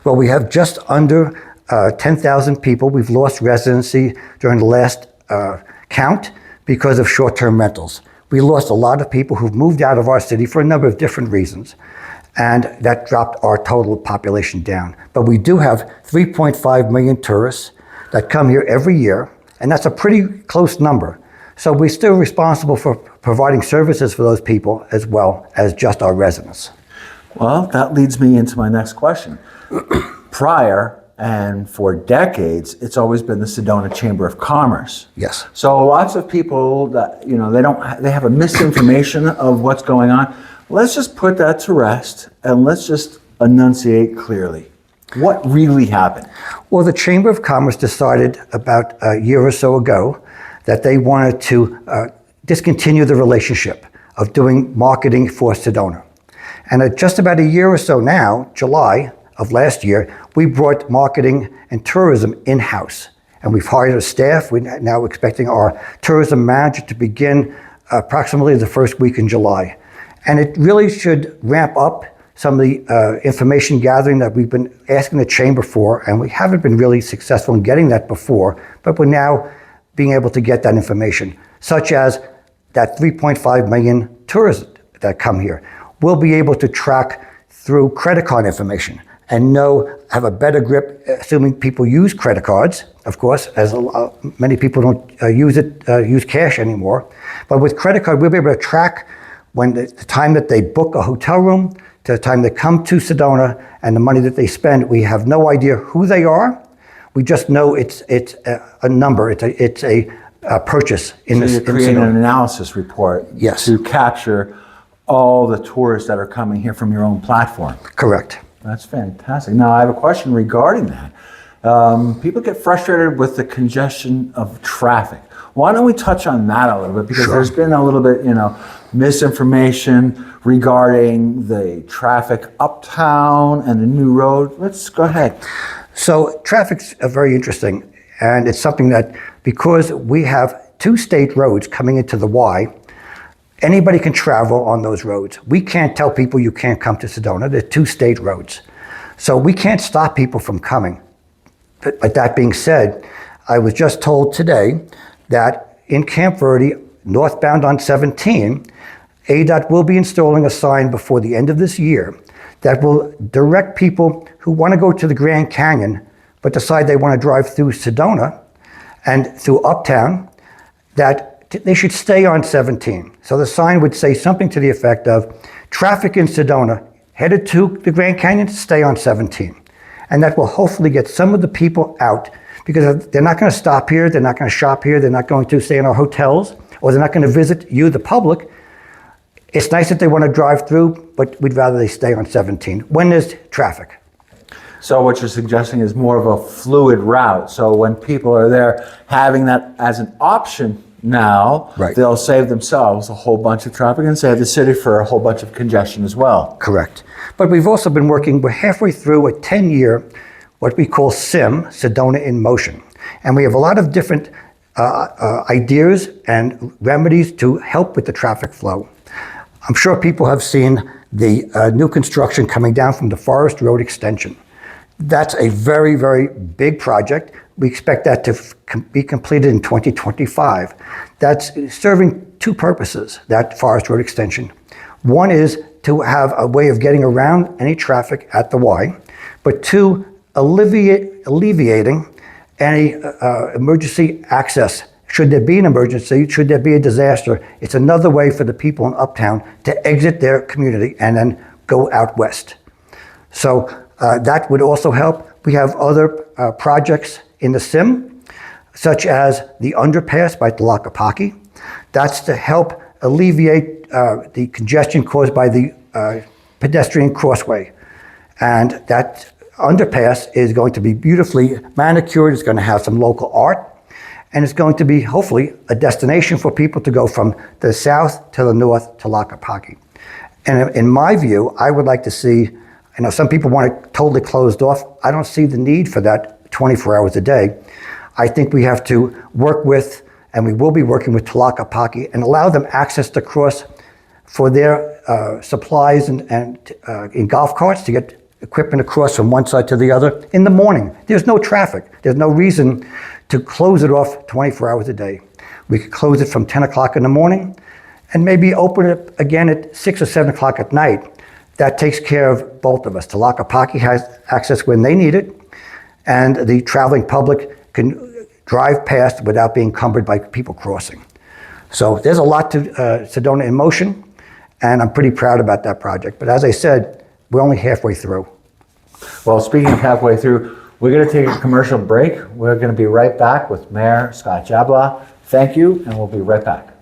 Well, we have just under 10,000 people. We've lost residency during the last count because of short-term rentals. We lost a lot of people who've moved out of our city for a number of different reasons, and that dropped our total population down. But we do have 3.5 million tourists that come here every year, and that's a pretty close number. So we're still responsible for providing services for those people as well as just our residents. Well, that leads me into my next question. Prior and for decades, it's always been the Sedona Chamber of Commerce. Yes. So lots of people that, they have a misinformation of what's going on. Let's just put that to rest and let's just enunciate clearly. What really happened? Well, the Chamber of Commerce decided about a year or so ago that they wanted to discontinue the relationship of doing marketing for Sedona. And just about a year or so now, July of last year, we brought marketing and tourism in-house. And we've hired a staff. We're now expecting our tourism manager to begin approximately the first week in July. And it really should ramp up some of the information gathering that we've been asking the Chamber for, and we haven't been really successful in getting that before, but we're now being able to get that information, such as that 3.5 million tourists that come here. We'll be able to track through credit card information and have a better grip, assuming people use credit cards, of course, as many people don't use cash anymore. But with credit card, we'll be able to track when the time that they book a hotel room to the time they come to Sedona and the money that they spend. We have no idea who they are. We just know it's a number. It's a purchase in so this. You're creating an analysis report. Yes. To capture all the tourists that are coming here from your own platform. Correct. That's fantastic. Now I have a question regarding that. People get frustrated with the congestion of traffic. Why don't we touch on that a little bit? Because Sure. There's been a little bit, misinformation regarding the traffic uptown and the new road. Let's go ahead. So traffic's very interesting, and it's something that, because we have two state roads coming into the Y, anybody can travel on those roads. We can't tell people you can't come to Sedona. They're two state roads. So we can't stop people from coming. But that being said, I was just told today that in Camp Verde, northbound on 17, ADOT will be installing a sign before the end of this year that will direct people who want to go to the Grand Canyon but decide they want to drive through Sedona and through Uptown, that they should stay on 17. So the sign would say something to the effect of, traffic in Sedona headed to the Grand Canyon, stay on 17. And that will hopefully get some of the people out, because they're not going to stop here, they're not going to shop here, they're not going to stay in our hotels, or they're not going to visit you, the public. It's nice that they want to drive through, but we'd rather they stay on 17 when there's traffic. So what you're suggesting is more of a fluid route. So when people are there having that as an option now, Right. They'll save themselves a whole bunch of traffic and save the city for a whole bunch of congestion as well. Correct. But we've also been we're halfway through a 10-year, what we call SIM, Sedona in Motion. And we have a lot of different ideas and remedies to help with the traffic flow. I'm sure people have seen the new construction coming down from the Forest Road extension. That's a very, very big project. We expect that to be completed in 2025. That's serving two purposes, that Forest Road extension. One is to have a way of getting around any traffic at the Y, but two, alleviating any emergency access. Should there be an emergency, should there be a disaster, it's another way for the people in Uptown to exit their community and then go out west. So that would also help. We have other projects in the SIM, such as the underpass by Tlaquepaque. That's to help alleviate the congestion caused by the pedestrian crossway. And that underpass is going to be beautifully manicured. It's going to have some local art. And it's going to be, hopefully, a destination for people to go from the south to the north to Tlaquepaque. And in my view, I would like to see, some people want it totally closed off. I don't see the need for that 24 hours a day. I think we have to work with, and we will be working with Tlaquepaque, and allow them access to cross for their supplies and in golf carts to get equipment across from one side to the other in the morning. There's no traffic. There's no reason to close it off 24 hours a day. We could close it from 10 o'clock in the morning and maybe open it again at 6 or 7 o'clock at night. That takes care of both of us. Tlaquepaque has access when they need it, and the traveling public can drive past without being encumbered by people crossing. So there's a lot to Sedona in motion, and I'm pretty proud about that project. But as I said, we're only halfway through. Well, speaking of halfway through, we're going to take a commercial break. We're going to be right back with Mayor Scott Jablow. Thank you, and we'll be right back.